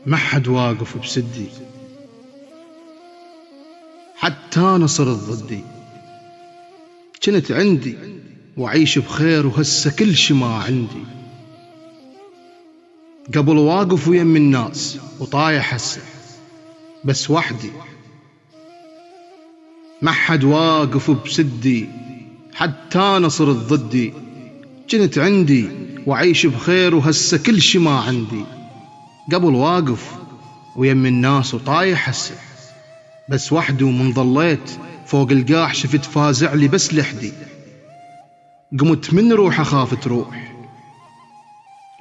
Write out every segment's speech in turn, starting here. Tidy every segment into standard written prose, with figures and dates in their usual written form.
ما حد واقف بسدي، حتى نصرت ضدي. كنت عندي وعيش بخير، وهسه كل شي ما عندي. قبل واقف ويم الناس وطايح هسه بس وحدي. ما حد واقف بسدي، حتى نصرت ضدي. كنت عندي وعيش بخير، وهسه كل شي ما عندي. قبل واقف ويم الناس وطايح هسه بس وحدي. ومن ظليت فوق القاح شفت فازع لي بس لحدي. قمت من روح اخاف تروح،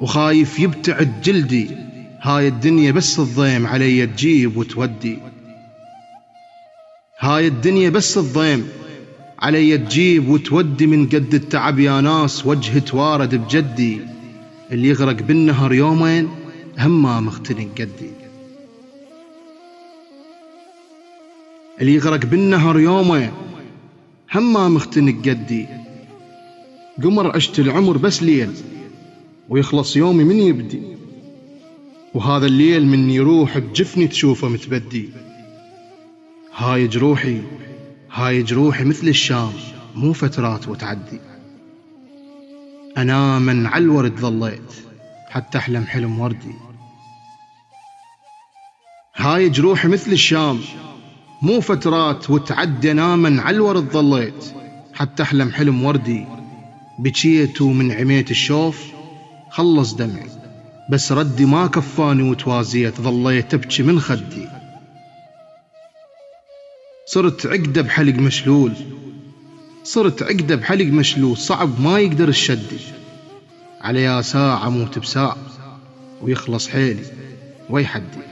وخايف يبتعد جلدي. هاي الدنيا بس الضيم علي تجيب وتودي. هاي الدنيا بس الضيم علي تجيب وتودي. من قد التعب يا ناس وجهي توارد بجدي. اللي يغرق بالنهر يومين هم ما مختنق قدي. اللي يغرق بالنهر يومين هم ما مختنق قدي. قمر عشت العمر بس ليل، ويخلص يومي من يبدي. وهذا الليل من يروح بجفني تشوفه متبدي. هاي جروحي مثل الشام، مو فترات وتعدي. أنا من عالورد ظليت حتى أحلم حلم وردي. هاي جروحي مثل الشام، مو فترات وتعدي. أنا من عالورد ظليت حتى أحلم حلم وردي. بكيت ومن عميت الشوف خلص دمعي، بس ردي ما كفاني وتوازيت. ظليت أبكي من خدي. صرت عقدة بحلق مشلول، صعب ما يقدر الشدي. عليا ساعة موت بساعة، ويخلص حيلي ويحدي.